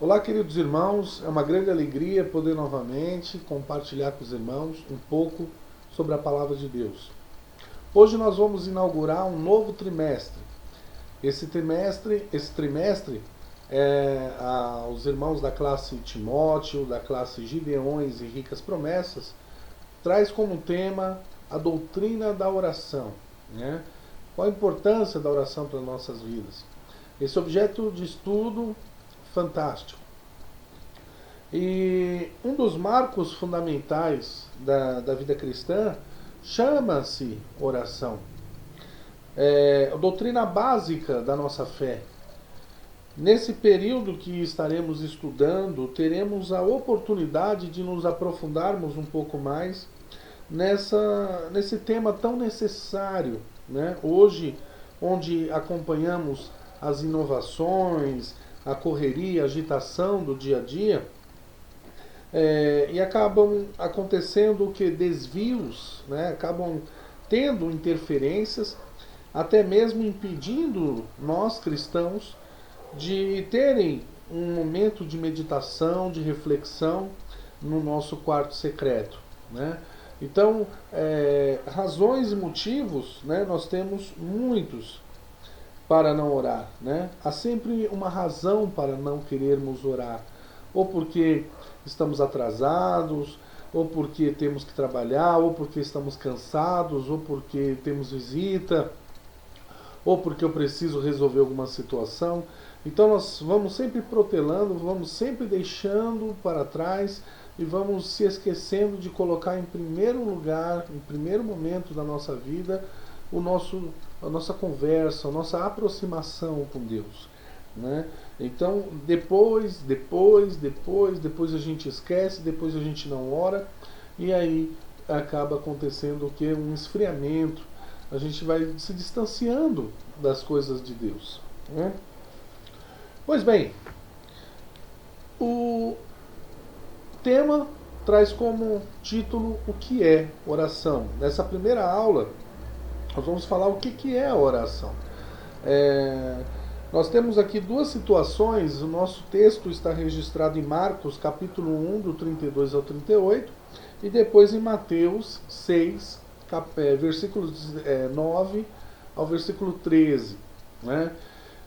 Olá, queridos irmãos, é uma grande alegria poder novamente compartilhar com os irmãos um pouco sobre a palavra de Deus. Hoje nós vamos inaugurar um novo trimestre. Esse trimestre os irmãos da classe Timóteo, da classe Gideões e Ricas Promessas, traz como tema a doutrina da oração, né? Qual a importância da oração para nossas vidas? Esse objeto de estudo fantástico. E um dos marcos fundamentais da vida cristã chama-se oração. É a doutrina básica da nossa fé. Nesse período que estaremos estudando, teremos a oportunidade de nos aprofundarmos um pouco mais nesse tema tão necessário, né? Hoje, onde acompanhamos as inovações, a correria, a agitação do dia a dia, e acabam acontecendo o que? Desvios, né? Acabam tendo interferências, até mesmo impedindo nós cristãos de terem um momento de meditação, de reflexão no nosso quarto secreto, né? Então, razões e motivos, né, nós temos muitos para não orar, né? Há sempre uma razão para não querermos orar, ou porque estamos atrasados, ou porque temos que trabalhar, ou porque estamos cansados, ou porque temos visita, ou porque eu preciso resolver alguma situação. Então nós vamos sempre protelando, vamos sempre deixando para trás e vamos se esquecendo de colocar em primeiro lugar, em primeiro momento da nossa vida, a nossa conversa, a nossa aproximação com Deus, né? Então depois a gente esquece, depois a gente não ora e aí acaba acontecendo o que? Um esfriamento. A gente vai se distanciando das coisas de Deus, né? Pois bem, o tema traz como título o que é oração. Nessa primeira aula, nós vamos falar o que é a oração. Nós temos aqui duas situações. O nosso texto está registrado em Marcos, capítulo 1, do 32 ao 38, e depois em Mateus 6, versículos 9 ao versículo 13, né?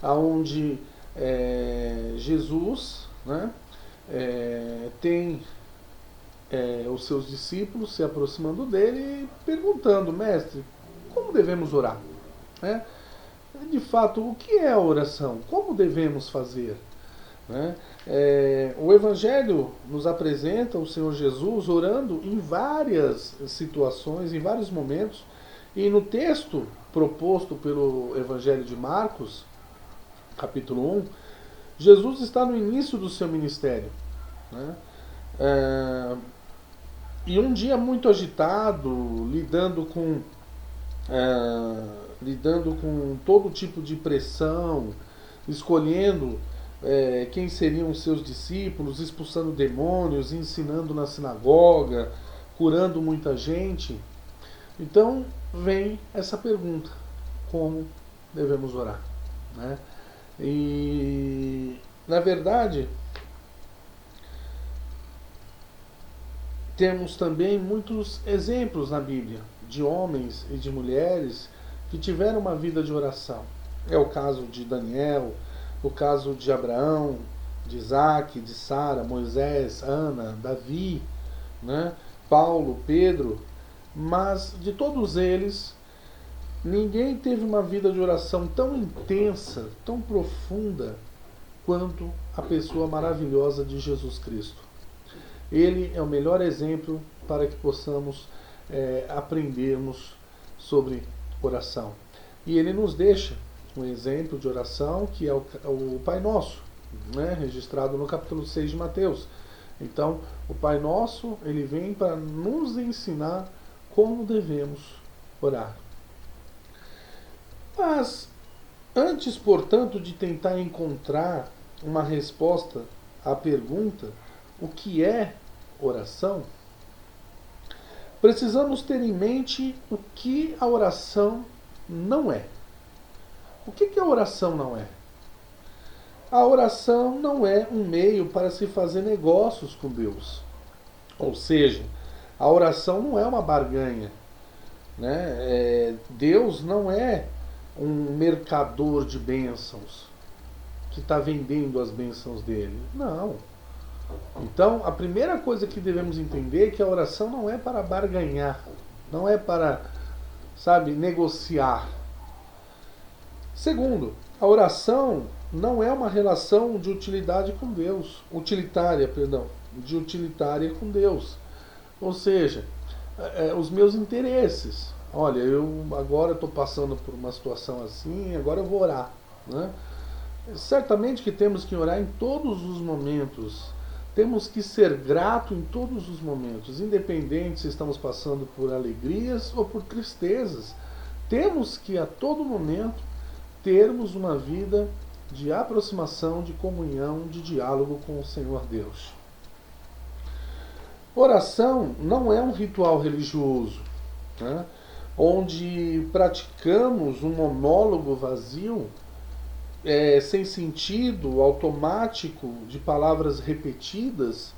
Onde Jesus, né, tem os seus discípulos se aproximando dele e perguntando: mestre, como devemos orar? Né? De fato, o que é a oração? Como devemos fazer? Né? O Evangelho nos apresenta o Senhor Jesus orando em várias situações, em vários momentos, e no texto proposto pelo Evangelho de Marcos, capítulo 1, Jesus está no início do seu ministério, né? E um dia muito agitado, lidando com todo tipo de pressão, escolhendo quem seriam os seus discípulos, expulsando demônios, ensinando na sinagoga, curando muita gente. Então vem essa pergunta: como devemos orar, né? E na verdade temos também muitos exemplos na Bíblia de homens e de mulheres que tiveram uma vida de oração. É o caso de Daniel, o caso de Abraão, de Isaac, de Sara, Moisés, Ana, Davi, né? Paulo, Pedro. Mas de todos eles, ninguém teve uma vida de oração tão intensa, tão profunda, quanto a pessoa maravilhosa de Jesus Cristo. Ele é o melhor exemplo para que possamos aprendermos sobre oração. E ele nos deixa um exemplo de oração que é o Pai Nosso, né, registrado no capítulo 6 de Mateus. Então, o Pai Nosso, ele vem para nos ensinar como devemos orar. Mas, antes, portanto, de tentar encontrar uma resposta à pergunta o que é oração, precisamos ter em mente o que a oração não é. O que a oração não é? A oração não é um meio para se fazer negócios com Deus. Ou seja, a oração não é uma barganha. Né? Deus não é um mercador de bênçãos que está vendendo as bênçãos dele. Não. Então, a primeira coisa que devemos entender é que a oração não é para barganhar, não é para, sabe, negociar. Segundo, a oração não é uma relação de utilidade com Deus, de utilitária com Deus. Ou seja, os meus interesses. Olha, eu agora estou passando por uma situação assim, agora eu vou orar. Né? Certamente que temos que orar em todos os momentos. Temos que ser grato em todos os momentos, independente se estamos passando por alegrias ou por tristezas. Temos que a todo momento termos uma vida de aproximação, de comunhão, de diálogo com o Senhor Deus. Oração não é um ritual religioso, né, onde praticamos um monólogo vazio, sem sentido, automático, de palavras repetidas.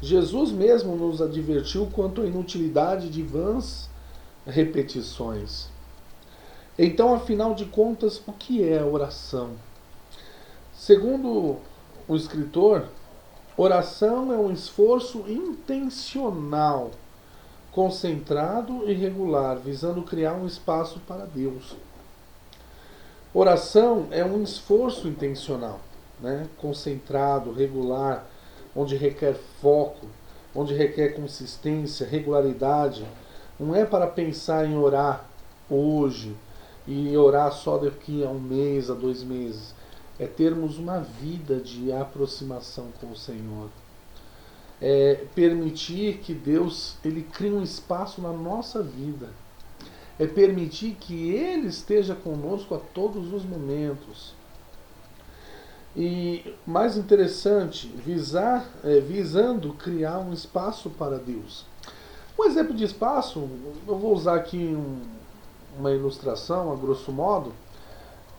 Jesus mesmo nos advertiu quanto à inutilidade de vãs repetições. Então, afinal de contas, o que é a oração? Segundo o escritor, oração é um esforço intencional, concentrado e regular, visando criar um espaço para Deus. Oração é um esforço intencional, né? Concentrado, regular, onde requer foco, onde requer consistência, regularidade. Não é para pensar em orar hoje e orar só daqui a 1 mês, a 2 meses. É termos uma vida de aproximação com o Senhor. É permitir que Deus ele crie um espaço na nossa vida. É permitir que Ele esteja conosco a todos os momentos. E mais interessante, visando criar um espaço para Deus. Um exemplo de espaço, eu vou usar aqui uma ilustração, a grosso modo.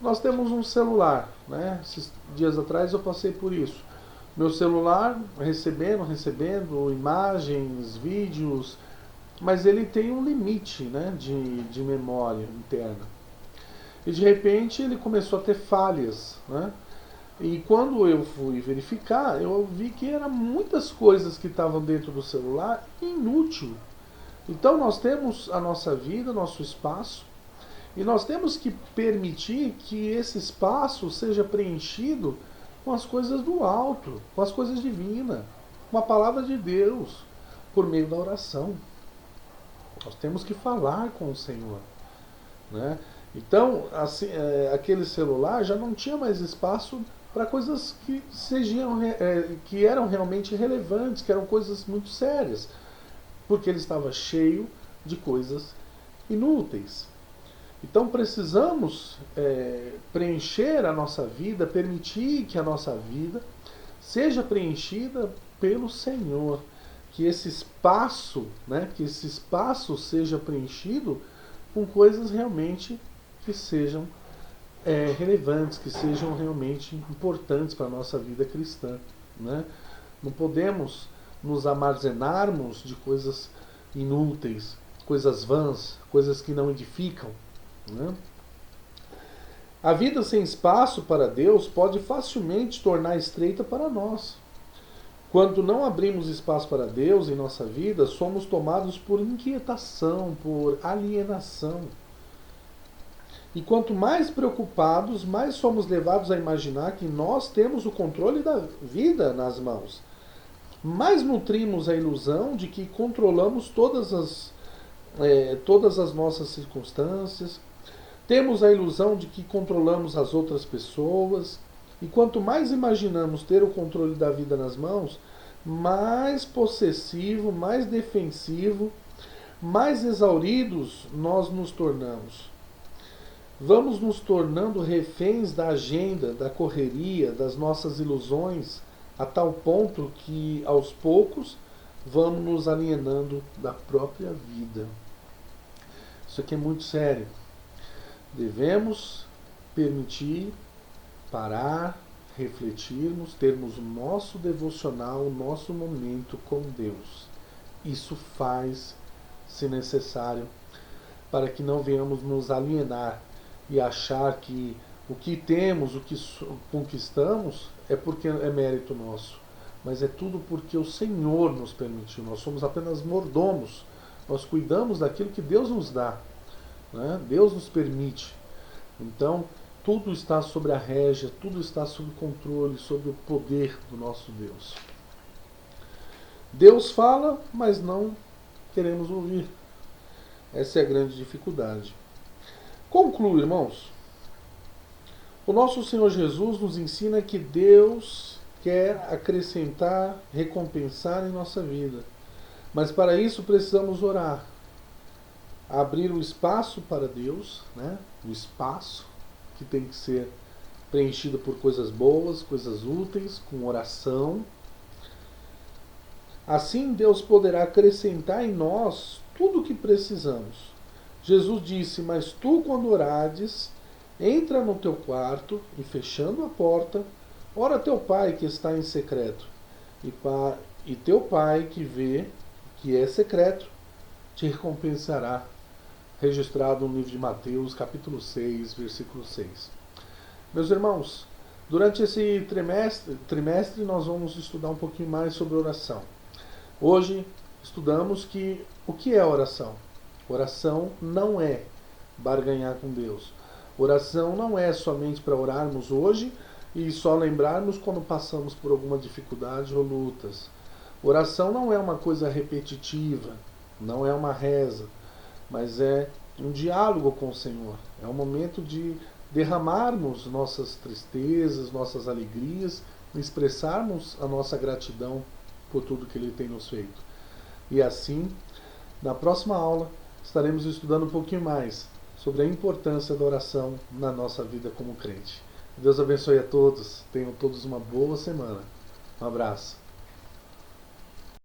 Nós temos um celular, né? Esses dias atrás eu passei por isso. Meu celular recebendo imagens, vídeos, mas ele tem um limite, né, de memória interna. E de repente ele começou a ter falhas. Né? E quando eu fui verificar, eu vi que eram muitas coisas que estavam dentro do celular inútil. Então nós temos a nossa vida, nosso espaço, e nós temos que permitir que esse espaço seja preenchido com as coisas do alto, com as coisas divinas, com a palavra de Deus, por meio da oração. Nós temos que falar com o Senhor. Né? Então, assim, aquele celular já não tinha mais espaço para coisas que eram realmente relevantes, que eram coisas muito sérias, porque ele estava cheio de coisas inúteis. Então precisamos preencher a nossa vida, permitir que a nossa vida seja preenchida pelo Senhor. Que esse espaço, né, seja preenchido com coisas realmente que sejam relevantes, que sejam realmente importantes para a nossa vida cristã. Né? Não podemos nos armazenarmos de coisas inúteis, coisas vãs, coisas que não edificam. Né? A vida sem espaço para Deus pode facilmente tornar estreita para nós. Quando não abrimos espaço para Deus em nossa vida, somos tomados por inquietação, por alienação. E quanto mais preocupados, mais somos levados a imaginar que nós temos o controle da vida nas mãos. Mais nutrimos a ilusão de que controlamos todas as nossas circunstâncias. Temos a ilusão de que controlamos as outras pessoas. E quanto mais imaginamos ter o controle da vida nas mãos, mais possessivo, mais defensivo, mais exauridos nós nos tornamos. Vamos nos tornando reféns da agenda, da correria, das nossas ilusões, a tal ponto que, aos poucos, vamos nos alienando da própria vida. Isso aqui é muito sério. Devemos permitir, parar, refletirmos, termos o nosso devocional, o nosso momento com Deus. Isso faz, se necessário, para que não venhamos nos alienar e achar que o que temos, o que conquistamos, é porque é mérito nosso. Mas é tudo porque o Senhor nos permitiu. Nós somos apenas mordomos. Nós cuidamos daquilo que Deus nos dá, né? Deus nos permite. Então, tudo está sob a régia, tudo está sob controle, sob o poder do nosso Deus. Deus fala, mas não queremos ouvir. Essa é a grande dificuldade. Concluo, irmãos. O nosso Senhor Jesus nos ensina que Deus quer acrescentar, recompensar em nossa vida. Mas para isso precisamos orar. Abrir o espaço para Deus, né? O espaço que tem que ser preenchido por coisas boas, coisas úteis, com oração. Assim Deus poderá acrescentar em nós tudo o que precisamos. Jesus disse: mas tu, quando orares, entra no teu quarto e, fechando a porta, ora teu Pai que está em secreto. E teu Pai que vê, que é secreto, te recompensará. Registrado no livro de Mateus, capítulo 6, versículo 6. Meus irmãos, durante esse trimestre nós vamos estudar um pouquinho mais sobre oração. Hoje estudamos o que é oração. Oração não é barganhar com Deus. Oração não é somente para orarmos hoje e só lembrarmos quando passamos por alguma dificuldade ou lutas. Oração não é uma coisa repetitiva, não é uma reza, mas é um diálogo com o Senhor. É um momento de derramarmos nossas tristezas, nossas alegrias, expressarmos a nossa gratidão por tudo que Ele tem nos feito. E assim, na próxima aula, estaremos estudando um pouquinho mais sobre a importância da oração na nossa vida como crente. Deus abençoe a todos. Tenham todos uma boa semana. Um abraço.